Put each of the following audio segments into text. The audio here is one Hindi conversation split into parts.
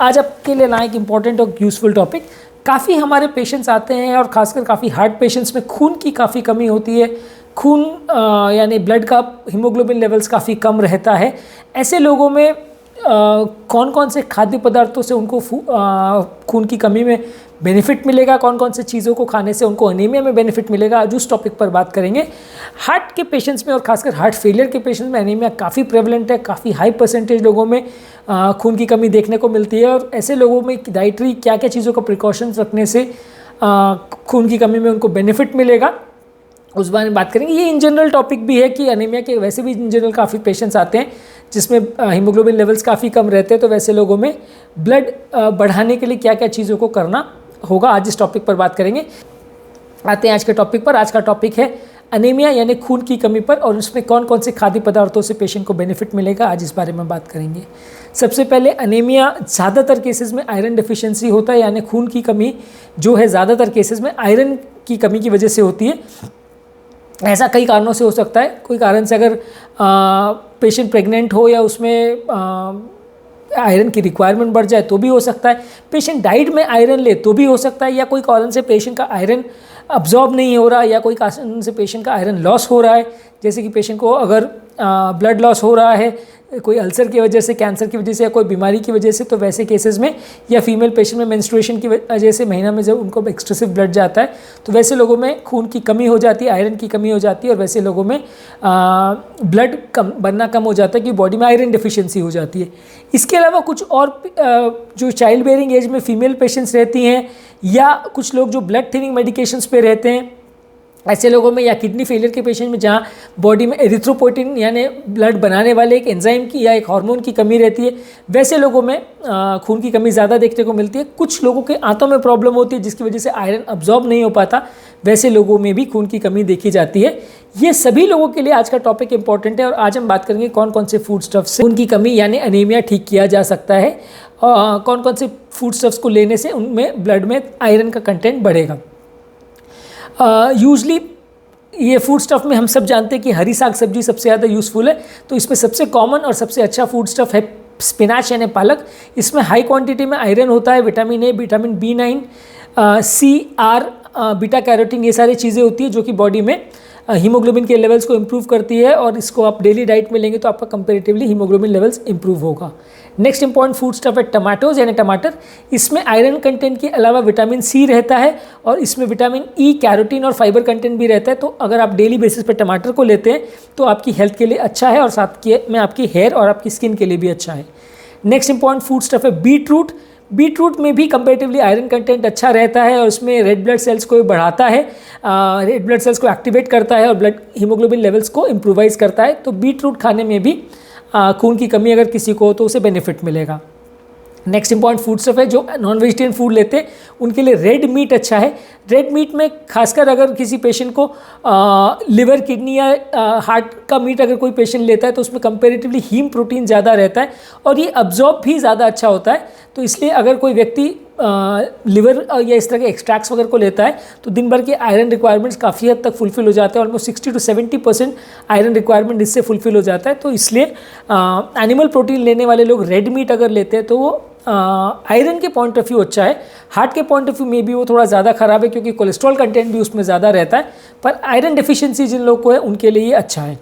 आज आपके लिए लाए एक इम्पॉर्टेंट और यूज़फुल टॉपिक। काफ़ी हमारे पेशेंट्स आते हैं और ख़ासकर काफ़ी हार्ट पेशेंट्स में खून की काफ़ी कमी होती है। खून यानी ब्लड का हीमोग्लोबिन लेवल्स काफ़ी कम रहता है। ऐसे लोगों में कौन कौन से खाद्य पदार्थों से उनको खून की कमी में बेनिफिट मिलेगा, कौन कौन से चीज़ों को खाने से उनको अनीमिया में बेनिफिट मिलेगा, आज उस टॉपिक पर बात करेंगे। हार्ट के पेशेंट्स में और खासकर हार्ट फेलियर के पेशेंट्स में अनीमिया काफ़ी प्रेवलेंट है। काफ़ी हाई परसेंटेज लोगों में खून की कमी देखने को मिलती है और ऐसे लोगों में डाइटरी क्या क्या चीज़ों का प्रिकॉशंस रखने से खून की कमी में उनको बेनिफिट मिलेगा, उस बारे में बात करेंगे। ये इन जनरल टॉपिक भी है कि अनीमिया के वैसे भी इन जनरल काफ़ी पेशेंट्स आते हैं जिसमें हीमोग्लोबिन लेवल्स काफ़ी कम रहते हैं, तो वैसे लोगों में ब्लड बढ़ाने के लिए क्या क्या चीज़ों को करना होगा, आज इस टॉपिक पर बात करेंगे। आते हैं आज के टॉपिक पर। आज का टॉपिक है अनीमिया यानी खून की कमी पर, और उसमें कौन कौन से खाद्य पदार्थों से पेशेंट को बेनिफिट मिलेगा, आज इस बारे में बात करेंगे। सबसे पहले अनीमिया ज़्यादातर केसेस में आयरन डेफिशिएंसी होता है, यानी खून की कमी जो है ज़्यादातर केसेस में आयरन की कमी की वजह से होती है। ऐसा कई कारणों से हो सकता है। कोई कारण से अगर पेशेंट प्रेग्नेंट हो या उसमें आयरन की रिक्वायरमेंट बढ़ जाए तो भी हो सकता है। पेशेंट डाइट में आयरन ले तो भी हो सकता है, या कोई कारण से पेशेंट का आयरन अब्जॉर्ब नहीं हो रहा, या कोई कारण से पेशेंट का आयरन लॉस हो रहा है। जैसे कि पेशेंट को अगर ब्लड लॉस हो रहा है कोई अल्सर की वजह से, कैंसर की वजह से या कोई बीमारी की वजह से, तो वैसे केसेस में, या फीमेल पेशेंट में मेंस्ट्रुएशन की वजह से महीना में जब उनको एक्सेसिव ब्लड जाता है तो वैसे लोगों में खून की कमी हो जाती है, आयरन की कमी हो जाती है, और वैसे लोगों में ब्लड बनना कम हो जाता है कि बॉडी में आयरन डेफिशिएंसी हो जाती है। इसके अलावा कुछ और जो चाइल्ड बेयरिंग एज में फीमेल पेशेंट्स रहती हैं, या कुछ लोग जो ब्लड थिनिंग मेडिकेशंस पे रहते हैं, ऐसे लोगों में, या किडनी फेलियर के पेशेंट में जहाँ बॉडी में एरिथ्रोपोइटिन यानी ब्लड बनाने वाले एक एंजाइम की या एक हार्मोन की कमी रहती है, वैसे लोगों में खून की कमी ज़्यादा देखने को मिलती है। कुछ लोगों के आंतों में प्रॉब्लम होती है जिसकी वजह से आयरन अब्जॉर्ब नहीं हो पाता, वैसे लोगों में भी खून की कमी देखी जाती है। ये सभी लोगों के लिए आज का टॉपिक इंपॉर्टेंट है और आज हम बात करेंगे कौन कौन से फूड स्टफ से खून की कमी यानी अनीमिया ठीक किया जा सकता है, और कौन कौन से फूड स्टफ्स को लेने से उनमें ब्लड में आयरन का कंटेंट बढ़ेगा। यूजली ये फूड स्टफ में हम सब जानते हैं कि हरी साग सब्जी सबसे ज़्यादा यूज़फुल है, तो इसमें सबसे कॉमन और सबसे अच्छा फूड स्टफ है स्पिनाच यानी पालक। इसमें हाई क्वांटिटी में आयरन होता है, vitamin A, vitamin B9, C, or, beta carotene, ये सारी चीज़ें होती है जो कि बॉडी में हीमोग्लोबिन के लेवल्स को इम्प्रूव करती है, और इसको आप डेली डाइट में लेंगे तो आपका कंपेरेटिवली हीमोग्लोबिन लेवल्स इम्प्रूव होगा। नेक्स्ट इंपॉर्टेंट फूड स्टफ है टमाटोज यानी टमाटर। इसमें आयरन कंटेंट के अलावा विटामिन सी रहता है, और इसमें विटामिन ई, कैरोटीन और फाइबर कंटेंट भी रहता है। तो अगर आप डेली बेसिस पे टमाटर को लेते हैं तो आपकी हेल्थ के लिए अच्छा है, और साथ में आपकी हेयर और आपकी स्किन के लिए भी अच्छा है। नेक्स्ट इंपॉर्टेंट फूड स्टफ है बीटरूट। बीटरूट में भी कंपेरेटिवली आयरन कंटेंट अच्छा रहता है, और उसमें रेड ब्लड सेल्स को बढ़ाता है, रेड ब्लड सेल्स को एक्टिवेट करता है और ब्लड हीमोग्लोबिन लेवल्स को इम्प्रूवाइज करता है। तो बीटरूट खाने में भी खून की कमी अगर किसी को हो तो उसे बेनिफिट मिलेगा। नेक्स्ट इंपॉर्टेंट फूड स्टफ है जो नॉन वेजिटेरियन फूड लेते हैं उनके लिए रेड मीट अच्छा है। रेड मीट में खासकर अगर किसी पेशेंट को लिवर, किडनी या हार्ट का मीट अगर कोई पेशेंट लेता है तो उसमें कंपेरेटिवली हीम प्रोटीन ज़्यादा रहता है, और ये अब्जॉर्ब भी ज़्यादा अच्छा होता है। तो इसलिए अगर कोई व्यक्ति लिवर या इस तरह के एक्सट्रैक्ट्स वगैरह को लेता है तो दिन भर के आयरन रिक्वायरमेंट्स काफ़ी हद तक फुलफिल हो जाते हैं। ऑलमोस्ट 60 to 70% आयरन रिक्वायरमेंट इससे फुलफिल हो जाता है। तो इसलिए एनिमल प्रोटीन लेने वाले लोग रेड मीट अगर लेते हैं तो वो आयरन के पॉइंट ऑफ व्यू अच्छा है। हार्ट के पॉइंट ऑफ व्यू में भी वो थोड़ा ज़्यादा ख़राब है क्योंकि कोलेस्ट्रॉल कंटेंट भी उसमें ज़्यादा रहता है, पर आयरन डेफिशिएंसी जिन लोगों को है उनके लिए ये अच्छा है।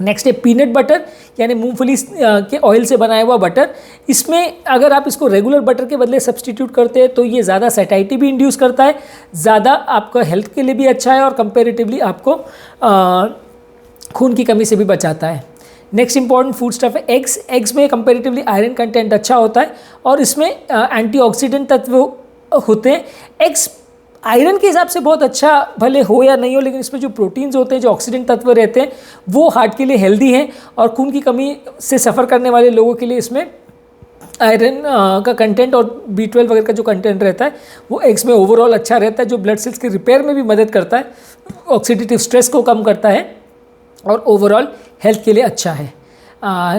नेक्स्ट है पीनट बटर यानी मूंगफली के ऑयल से बनाया हुआ बटर। इसमें अगर आप इसको रेगुलर बटर के बदले सब्सटीट्यूट करते हैं तो ये ज़्यादा सैटाइटी भी इंड्यूस करता है, ज़्यादा आपका हेल्थ के लिए भी अच्छा है, और कंपेरेटिवली आपको खून की कमी से भी बचाता है। नेक्स्ट इंपॉर्टेंट फूड स्टफ है एग्स। एग्स में कंपेरेटिवली आयरन कंटेंट अच्छा होता है, और इसमें एंटीऑक्सीडेंट तत्व होते हैं। एग्स आयरन के हिसाब से बहुत अच्छा भले हो या नहीं हो, लेकिन इसमें जो प्रोटीन्स होते हैं, जो ऑक्सीडेंट तत्व रहते हैं, वो हार्ट के लिए हेल्दी हैं, और खून की कमी से सफ़र करने वाले लोगों के लिए इसमें आयरन का कंटेंट और B12 वगैरह का जो कंटेंट रहता है वो एग्स में ओवरऑल अच्छा रहता है, जो ब्लड सेल्स के रिपेयर में भी मदद करता है, ऑक्सीडेटिव स्ट्रेस को कम करता है, और ओवरऑल हेल्थ के लिए अच्छा है।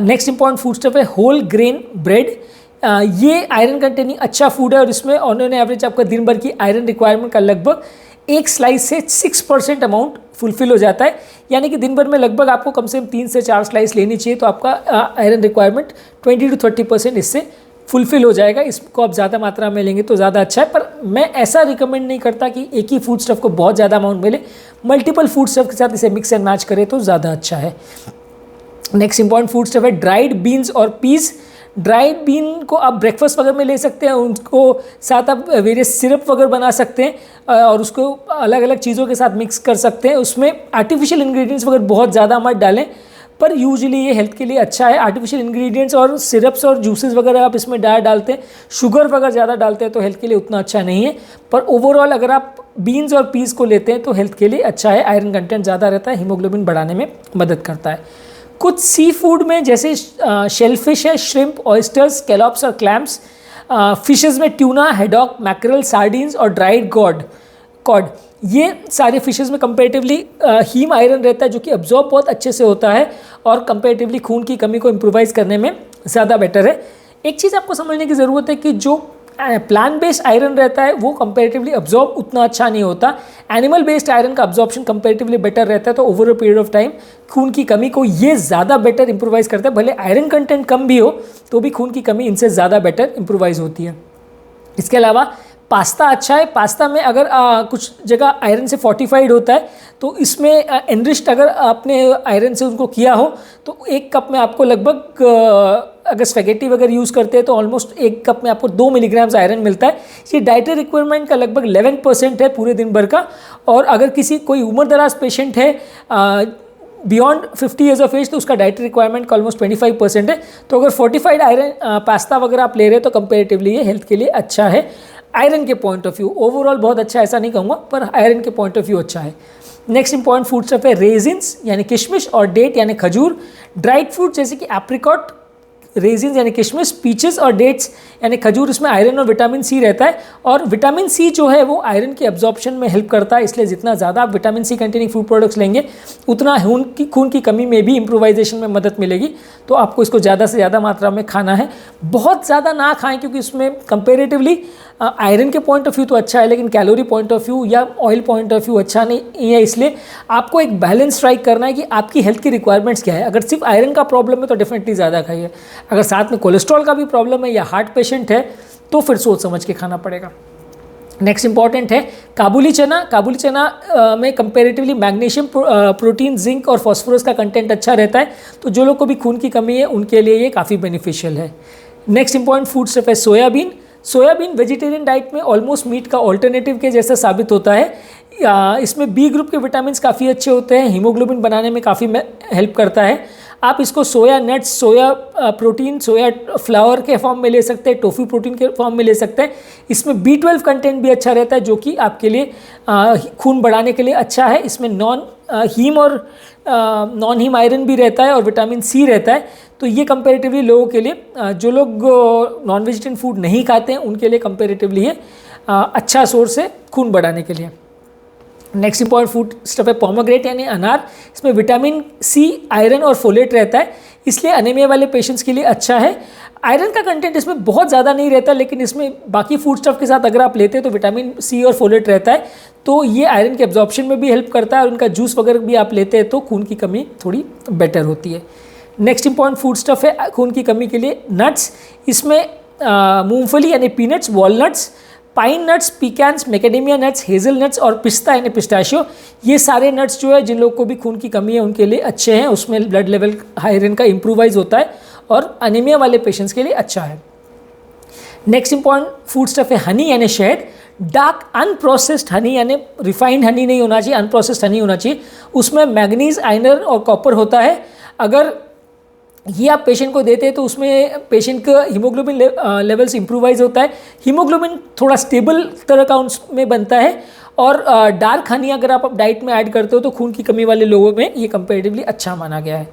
नेक्स्ट इंपॉर्टेंट फूड स्टफ है होल ग्रेन ब्रेड। ये आयरन कंटेनिंग अच्छा फूड है, और इसमें ऑन एवरेज आपका दिन भर की आयरन रिक्वायरमेंट का लगभग एक स्लाइस से 6% अमाउंट फुलफिल हो जाता है। यानी कि दिन भर में लगभग आपको कम से कम 3 से 4 स्लाइस लेनी चाहिए, तो आपका आयरन रिक्वायरमेंट 20 to 30% इससे फुलफिल हो जाएगा। इसको आप ज़्यादा मात्रा में लेंगे तो ज़्यादा अच्छा है, पर मैं ऐसा रिकमेंड नहीं करता कि एक ही फूड स्टफ को बहुत ज़्यादा अमाउंट मिले। मल्टीपल फूड स्टफ के साथ इसे मिक्स एंड मैच करें तो ज़्यादा अच्छा है। नेक्स्ट इंपॉर्टेंट फूड स्टफ है ड्राइड बीन्स और पीस। ड्राइड बीन को आप ब्रेकफास्ट वगैरह में ले सकते हैं, उनको साथ आप वेरियस सिरप वगैरह बना सकते हैं और उसको अलग अलग चीज़ों के साथ मिक्स कर सकते हैं। उसमें आर्टिफिशियल इंग्रेडिएंट्स वगैरह बहुत ज़्यादा मत डालें, पर यूजुअली ये हेल्थ के लिए अच्छा है। आर्टिफिशियल इंग्रेडिएंट्स और सिरप्स और जूसेस वगैरह आप इसमें डालते हैं, शुगर वगैरह ज़्यादा डालते हैं तो हेल्थ के लिए उतना अच्छा नहीं है। पर ओवरऑल अगर आप बीन्स और पीस को लेते हैं तो हेल्थ के लिए अच्छा है। आयरन कंटेंट ज़्यादा रहता है, हीमोग्लोबिन बढ़ाने में मदद करता है। कुछ सी फूड में जैसे शेलफिश है, श्रिम्प, ऑयस्टर्स, स्कैलॉप्स और क्लैम्स। फिशेस में ट्यूना, हेडॉक, मैकरल, सार्डिन्स और ड्राइड कॉड, ये सारे फिशेस में कंपेरेटिवली हीम आयरन रहता है जो कि अब्जॉर्ब बहुत अच्छे से होता है और कंपेरेटिवली खून की कमी को इम्प्रोवाइज़ करने में ज़्यादा बेटर है। एक चीज़ आपको समझने की ज़रूरत है कि जो प्लांट बेस्ड आयरन रहता है वो कंपेरेटिवली अब्जॉर्ब उतना अच्छा नहीं होता। एनिमल बेस्ड आयरन का अब्जॉर्प्शन कंपेरेटिवली बेटर रहता है, तो over a period of time खून की कमी को ये ज़्यादा बेटर इंप्रोवाइज करता है। भले आयरन कंटेंट कम भी हो तो भी खून की कमी इनसे ज़्यादा बेटर इंप्रोवाइज होती है। इसके अलावा पास्ता अच्छा है। पास्ता में अगर कुछ जगह आयरन से फोर्टिफाइड होता है तो इसमें एनरिच्ड अगर आपने आयरन से उनको किया हो तो एक कप में आपको लगभग अगर स्पेगेटी वगैरह यूज़ करते हैं तो ऑलमोस्ट एक कप में आपको 2 मिलीग्राम्स आयरन मिलता है। ये डाइटरी रिक्वायरमेंट का लगभग 11% है पूरे दिन भर का। और अगर कोई उम्र दराज पेशेंट है बियॉन्ड 50 ईयर्स ऑफ एज तो उसका डाइटरी रिक्वायरमेंट का ऑलमोस्ट 25% है। तो अगर फोर्टिफाइड आयरन पास्ता वगैरह आप ले रहे हैं तो कंपेरेटिवली ये हेल्थ के लिए अच्छा है। आयरन के पॉइंट ऑफ व्यू ओवरऑल बहुत अच्छा, ऐसा नहीं कहूँगा, पर आयरन के पॉइंट ऑफ व्यू अच्छा है। नेक्स्ट इंपॉर्टेंट फूड स्टफ है रेजिन्स यानी किशमिश और डेट यानी खजूर। ड्राइड फ्रूट जैसे कि एप्रिकॉट, रेजिन्स यानी किशमिश, पीचेस और डेट्स यानी खजूर, इसमें आयरन और विटामिन सी रहता है। और विटामिन सी जो है वो आयरन के एब्जॉर्प्शन में हेल्प करता है, इसलिए जितना ज़्यादा आप vitamin C containing food products लेंगे उतना खून की कमी में भी इम्प्रोवाइजेशन में मदद मिलेगी। तो आपको इसको ज़्यादा से ज़्यादा मात्रा में खाना है। बहुत ज़्यादा ना खाएं क्योंकि इसमें कंपेरेटिवली आयरन के पॉइंट ऑफ व्यू तो अच्छा है लेकिन कैलोरी पॉइंट ऑफ व्यू या ऑयल पॉइंट ऑफ व्यू अच्छा नहीं है। इसलिए आपको एक बैलेंस स्ट्राइक करना है कि आपकी हेल्थ की रिक्वायरमेंट्स क्या है। अगर सिर्फ आयरन का प्रॉब्लम है तो डेफिनेटली ज़्यादा खाइए। अगर साथ में कोलेस्ट्रॉल का भी प्रॉब्लम है या हार्ट पेशेंट है तो फिर सोच समझ के खाना पड़ेगा। नेक्स्ट इंपॉर्टेंट है काबुली चना। काबुली चना में कंपेरेटिवली मैग्नीशियम, प्रोटीन, जिंक और फॉस्फोरस का कंटेंट अच्छा रहता है, तो जो लोग को भी खून की कमी है उनके लिए ये काफ़ी बेनिफिशियल है। नेक्स्ट इंपॉर्टेंट फूड स्टफ है सोयाबीन। सोयाबीन वेजिटेरियन डाइट में ऑलमोस्ट मीट का ऑल्टरनेटिव के जैसा साबित होता है। इसमें बी ग्रुप के विटामिन काफ़ी अच्छे होते हैं, हीमोग्लोबिन बनाने में काफ़ी हेल्प करता है। आप इसको सोया नट्स, सोया प्रोटीन, सोया फ्लावर के फॉर्म में ले सकते हैं, टोफू प्रोटीन के फॉर्म में ले सकते हैं। इसमें B12 कंटेंट भी अच्छा रहता है जो कि आपके लिए खून बढ़ाने के लिए अच्छा है। इसमें नॉन हीम आयरन भी रहता है और विटामिन सी रहता है, तो ये कंपेरेटिवली लोगों के लिए जो लोग नॉन वेजिटेरियन फूड नहीं खाते हैं उनके लिए कंपेरेटिवली ये अच्छा सोर्स है खून बढ़ाने के लिए। नेक्स्ट इंपॉर्टेंट फूड स्टफ है पोमेग्रेनेट यानी अनार। इसमें विटामिन सी, आयरन और फोलेट रहता है, इसलिए अनीमिया वाले पेशेंट्स के लिए अच्छा है। आयरन का कंटेंट इसमें बहुत ज़्यादा नहीं रहता, लेकिन इसमें बाकी फूड स्टफ के साथ अगर आप लेते हैं तो विटामिन सी और फोलेट रहता है, तो ये आयरन के एब्जॉर्प्शन में भी हेल्प करता है और उनका जूस वगैरह भी आप लेते हैं तो खून की कमी थोड़ी बेटर होती है। नेक्स्ट इंपॉर्टेंट फूड स्टफ है खून की कमी के लिए नट्स। इसमें मूंगफली यानी peanuts, walnuts, pine nuts, pecans, macadamia nuts, hazel nuts और पिस्ता यानी पिस्ताशियो, ये सारे नट्स जो है जिन लोगों को भी खून की कमी है उनके लिए अच्छे हैं। उसमें ब्लड लेवल आयरन का इम्प्रूवाइज होता है और अनीमिया वाले पेशेंट्स के लिए अच्छा है। नेक्स्ट इंपॉर्टेंट फूड स्टफ है हनी यानी शहद। डार्क अनप्रोसेस्ड हनी यानी रिफाइंड हनी नहीं होना चाहिए, अनप्रोसेस्ड हनी होना चाहिए। उसमें मैग्नीज, आयरन और कॉपर होता है। अगर ये आप पेशेंट को देते हैं तो उसमें पेशेंट का हीमोग्लोबिन लेवल्स इम्प्रूवाइज होता है, हीमोग्लोबिन थोड़ा स्टेबल तरह का उसमें बनता है। और डार्क हनी अगर आप डाइट में ऐड करते हो तो खून की कमी वाले लोगों में ये कंपेरेटिवली अच्छा माना गया है।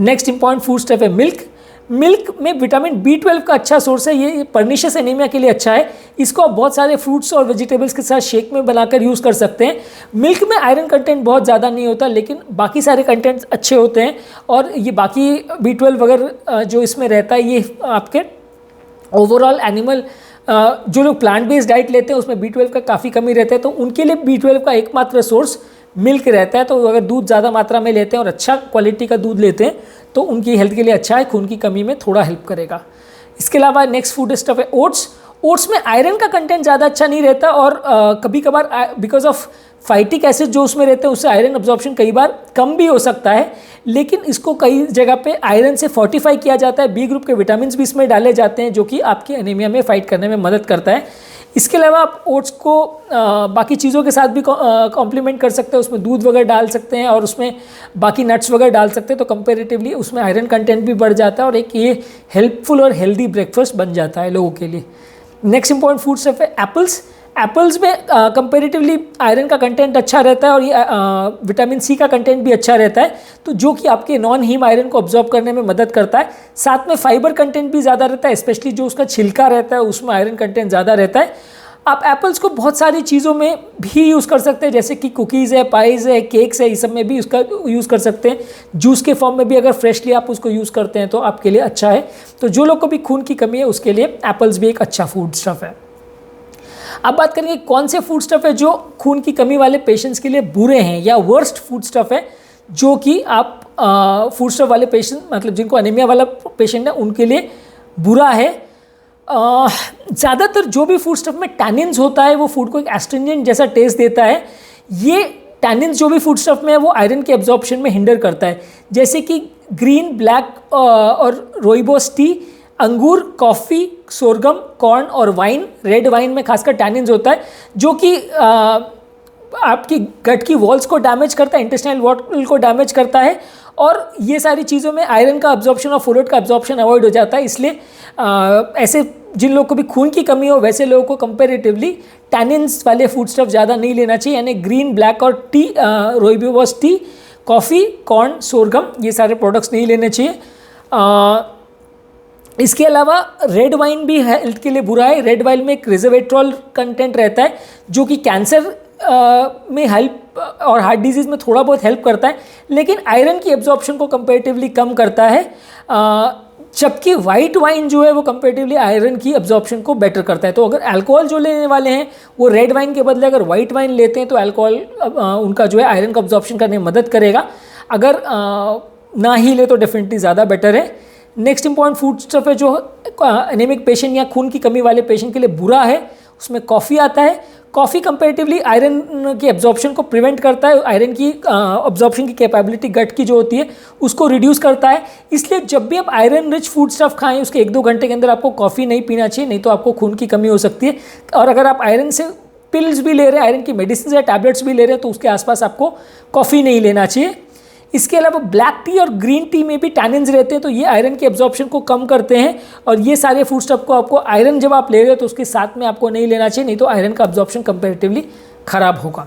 नेक्स्ट इंपॉर्टेंट फूड स्टफ है मिल्क। मिल्क में विटामिन B12 का अच्छा सोर्स है, ये पर्निशियस एनीमिया के लिए अच्छा है। इसको आप बहुत सारे फ्रूट्स और वेजिटेबल्स के साथ शेक में बनाकर यूज़ कर सकते हैं। मिल्क में आयरन कंटेंट बहुत ज़्यादा नहीं होता लेकिन बाकी सारे कंटेंट्स अच्छे होते हैं और ये बाकी B12 वगैरह जो इसमें रहता है ये आपके ओवरऑल एनिमल जो लोग प्लांट बेस्ड डाइट लेते हैं उसमें B12 का काफ़ी कमी रहता है, तो उनके लिए B12 का एकमात्र सोर्स मिल्क रहता है। तो अगर दूध ज़्यादा मात्रा में लेते हैं और अच्छा क्वालिटी का दूध लेते हैं तो उनकी हेल्थ के लिए अच्छा है, खून की कमी में थोड़ा हेल्प करेगा। इसके अलावा नेक्स्ट फूड स्टफ है ओट्स। ओट्स में आयरन का कंटेंट ज़्यादा अच्छा नहीं रहता और कभी कभार बिकॉज ऑफ फाइटिक एसिड जो उसमें रहते हैं उससे आयरन अब्जॉर्प्शन कई बार कम भी हो सकता है, लेकिन इसको कई जगह पे आयरन से फोर्टिफाई किया जाता है। बी ग्रुप के विटामिन भी इसमें डाले जाते हैं जो कि आपके एनीमिया में फाइट करने में मदद करता है। इसके अलावा आप ओट्स को बाकी चीज़ों के साथ भी कॉम्प्लीमेंट कर सकते हैं, उसमें दूध वगैरह डाल सकते हैं और उसमें बाकी नट्स वगैरह डाल सकते हैं, तो कंपेरेटिवली उसमें आयरन कंटेंट भी बढ़ जाता है और एक ये हेल्पफुल और हेल्दी ब्रेकफास्ट बन जाता है लोगों के लिए। नेक्स्ट इंपॉर्टेंट फूड स्टफ है एप्पल्स। एप्पल्स में कंपेरेटिवली आयरन का कंटेंट अच्छा रहता है और ये विटामिन सी का कंटेंट भी अच्छा रहता है, तो जो कि आपके नॉन हीम आयरन को ऑब्जॉर्ब करने में मदद करता है। साथ में फाइबर कंटेंट भी ज़्यादा रहता है, स्पेशली जो उसका छिलका रहता है उसमें आयरन कंटेंट ज़्यादा रहता है। आप एप्पल्स को बहुत सारी चीज़ों में भी यूज़ कर सकते हैं, जैसे कि कुकीज़ है, पाइज़ है, केक्स है, इस सब में भी उसका यूज़ कर सकते हैं। जूस के फॉर्म में भी अगर फ्रेशली आप उसको यूज़ करते हैं तो आपके लिए अच्छा है। तो जो लोग को भी खून की कमी है उसके लिए एप्पल्स भी एक अच्छा फूड स्टफ है। अब बात करेंगे कौन से फूड स्टफ है जो खून की कमी वाले पेशेंट्स के लिए बुरे हैं या वर्स्ट फूड स्टफ है, जो कि आप फूड स्टफ वाले पेशेंट मतलब जिनको एनीमिया वाला पेशेंट है उनके लिए बुरा है। ज़्यादातर जो भी फूड स्टफ में टैनिन्स होता है वो फूड को एक एस्ट्रिंजेंट जैसा टेस्ट देता है। ये टैनिन्स जो भी फूड स्टफ में है वो आयरन के एब्जॉर्प्शन में हिंडर करता है, जैसे कि ग्रीन, ब्लैक और रोइबोस टी, अंगूर, कॉफ़ी, सोरगम, कॉर्न और वाइन। रेड वाइन में खासकर टैनिन्स होता है जो कि आपकी गट की वॉल्स को डैमेज करता है, इंटेस्टाइनल वॉल को डैमेज करता है और ये सारी चीज़ों में आयरन का अब्जॉर्प्शन और फोलेट का अब्जॉर्प्शन अवॉइड हो जाता है। इसलिए ऐसे जिन लोगों को भी खून की कमी हो वैसे लोगों को कंपेरेटिवली टैनिन्स वाले फूड स्टफ ज़्यादा नहीं लेना चाहिए, यानी ग्रीन, ब्लैक और tea, rooibos tea, coffee, corn, sorghum, ये सारे प्रोडक्ट्स नहीं लेने चाहिए। इसके अलावा रेड वाइन भी हेल्थ के लिए बुरा है। रेड वाइन में एक रिजर्वेट्रॉल कंटेंट रहता है जो कि कैंसर में हेल्प और हार्ट डिजीज़ में थोड़ा बहुत हेल्प करता है, लेकिन आयरन की एब्जॉर्प्शन को कंपेरेटिवली कम करता है, जबकि वाइट वाइन जो है वो कंपेरेटिवली आयरन की एब्जॉर्प्शन को बेटर करता है। तो अगर अल्कोहल जो लेने वाले हैं वो रेड वाइन के बदले अगर वाइट वाइन लेते हैं तो अल्कोहल उनका जो है आयरन का एब्जॉर्प्शन करने में मदद करेगा। अगर ना ही ले तो डेफिनेटली ज़्यादा बेटर है। नेक्स्ट इंपॉर्टेंट फूड स्टफ है जो एनीमिक पेशेंट या खून की कमी वाले पेशेंट के लिए बुरा है, उसमें कॉफ़ी आता है। कॉफ़ी कंपेरेटिवली आयरन की एब्जॉर्प्शन को प्रिवेंट करता है, आयरन की एब्जॉर्प्शन की कैपेबिलिटी गट की जो होती है उसको रिड्यूस करता है। इसलिए जब भी आप आयरन रिच फूड स्टफ खाएं उसके 1-2 घंटे के अंदर आपको कॉफ़ी नहीं पीना चाहिए, नहीं तो आपको खून की कमी हो सकती है। और अगर आप आयरन से पिल्स भी ले रहे हैं, आयरन की मेडिसिन या टैबलेट्स भी ले रहे हैं, तो उसके आसपास आपको कॉफ़ी नहीं लेना चाहिए। इसके अलावा ब्लैक टी और ग्रीन टी में भी टैनिन्स रहते हैं, तो ये आयरन के एब्जॉर्प्शन को कम करते हैं। और ये सारे फूड स्टफ को आपको आयरन जब आप ले रहे हो तो उसके साथ में आपको नहीं लेना चाहिए, नहीं तो आयरन का एब्जॉर्प्शन कंपैरेटिवली खराब होगा।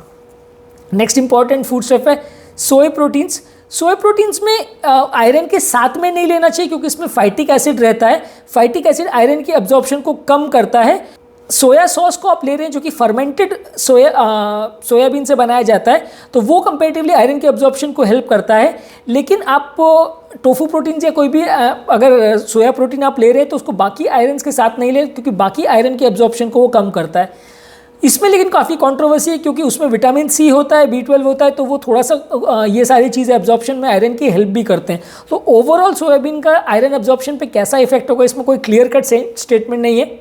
नेक्स्ट इंपॉर्टेंट फूड स्टफ है सोया प्रोटीन्स। सोया प्रोटीन्स में आयरन के साथ में नहीं लेना चाहिए क्योंकि इसमें फाइटिक एसिड रहता है। फाइटिक एसिड आयरन की एब्जॉर्प्शन को कम करता है। सोया सॉस को आप ले रहे हैं जो कि फर्मेंटेड सोयाबीन से बनाया जाता है, तो वो कंपेरेटिवली आयरन के एब्जॉर्प्शन को हेल्प करता है। लेकिन आप टोफू प्रोटीन या कोई भी अगर सोया प्रोटीन आप ले रहे हैं तो उसको बाकी आयरन्स के साथ नहीं ले, क्योंकि बाकी आयरन के एब्जॉर्प्शन को वो कम करता है। इसमें लेकिन काफ़ी कंट्रोवर्सी है क्योंकि उसमें विटामिन सी होता है, B12 होता है, तो वो थोड़ा सा ये सारी चीज़ें एब्जॉर्प्शन में आयरन की हेल्प भी करते हैं। तो ओवरऑल सोयाबीन का आयरन एब्जॉर्प्शन पे कैसा इफेक्ट होगा इसमें कोई क्लियर कट स्टेटमेंट नहीं है,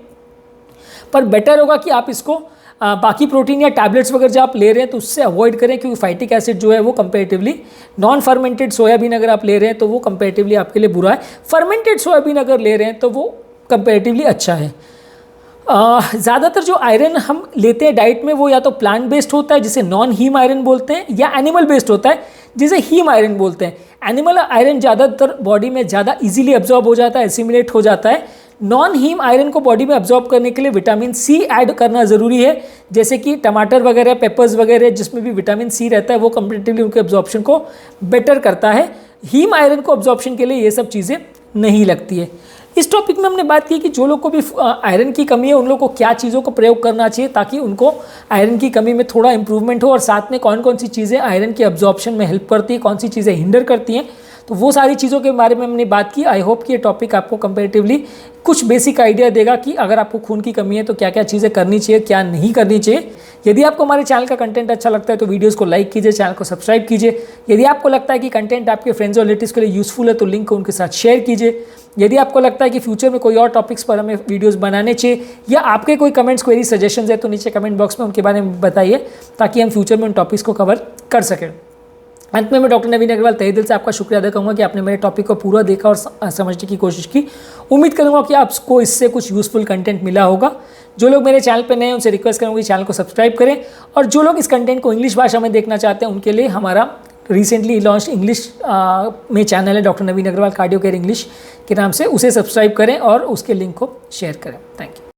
पर बेटर होगा कि आप इसको बाकी प्रोटीन या टैबलेट्स वगैरह जो आप ले रहे हैं तो उससे अवॉइड करें, क्योंकि फाइटिक एसिड जो है वो कंपेरेटिवली नॉन फर्मेंटेड सोयाबीन अगर आप ले रहे हैं तो वो कंपेरेटिवली आपके लिए बुरा है। फर्मेंटेड सोयाबीन अगर ले रहे हैं तो वो कंपेरेटिवली अच्छा है। ज़्यादातर जो आयरन हम लेते हैं डाइट में वो या तो प्लांट बेस्ड होता है जिसे नॉन हीम आयरन बोलते हैं, या एनिमल बेस्ड होता है जिसे हीम आयरन बोलते हैं। एनिमल आयरन ज़्यादातर बॉडी में ज़्यादा इजीली एब्जॉर्ब हो जाता है, एसिमिलेट हो जाता है। नॉन हीम आयरन को बॉडी में एब्जॉर्ब करने के लिए विटामिन सी ऐड करना ज़रूरी है, जैसे कि टमाटर वगैरह, पेपर्स वगैरह जिसमें भी विटामिन सी रहता है वो कंपेरेटिवली उनके एब्जॉर्प्शन को बेटर करता है। हीम आयरन को एब्जॉर्प्शन के लिए ये सब चीज़ें नहीं लगती है। इस टॉपिक में हमने बात की कि जो लोग को भी आयरन की कमी है उन लोगों को क्या चीज़ों को प्रयोग करना चाहिए ताकि उनको आयरन की कमी में थोड़ा इंप्रूवमेंट हो, और साथ में कौन कौन सी चीज़ें आयरन की एब्जॉर्प्शन में हेल्प करती है, कौन सी चीज़ें हिंडर करती हैं। तो वो सारी चीज़ों के बारे में हमने बात की। आई होप कि ये टॉपिक आपको कंपैरेटिवली कुछ बेसिक आइडिया देगा कि अगर आपको खून की कमी है तो क्या क्या चीज़ें करनी चाहिए, क्या नहीं करनी चाहिए। यदि आपको हमारे चैनल का कंटेंट अच्छा लगता है तो वीडियोस को लाइक कीजिए, चैनल को सब्सक्राइब कीजिए। यदि आपको लगता है कि कंटेंट आपके फ्रेंड्स और रिलेटिव्स के लिए यूजफुल है तो लिंक को उनके साथ शेयर कीजिए। यदि आपको लगता है कि फ्यूचर में कोई और टॉपिक्स पर हमें वीडियोस बनाने चाहिए या आपके कोई कमेंट्स, क्वेरी, सजेशंस है तो नीचे कमेंट बॉक्स में उनके बारे में बताइए ताकि हम फ्यूचर में उन टॉपिक्स को कवर कर सकें। अंत में मैं डॉक्टर नवीन अग्रवाल तहे दिल से आपका शुक्रिया अदा करूँगा कि आपने मेरे टॉपिक को पूरा देखा और समझने की कोशिश की। उम्मीद करूँगा कि आपको इससे कुछ यूजफुल कंटेंट मिला होगा। जो लोग मेरे चैनल पर नए हैं उनसे रिक्वेस्ट करूँगी चैनल को सब्सक्राइब करें, और जो लोग इस कंटेंट को इंग्लिश भाषा में देखना चाहते हैं उनके लिए हमारा रिसेंटली लॉन्च इंग्लिश में चैनल है डॉक्टर नवीन अग्रवाल कार्डियो केयर इंग्लिश के नाम से, उसे सब्सक्राइब करें और उसके लिंक को शेयर करें। Thank you.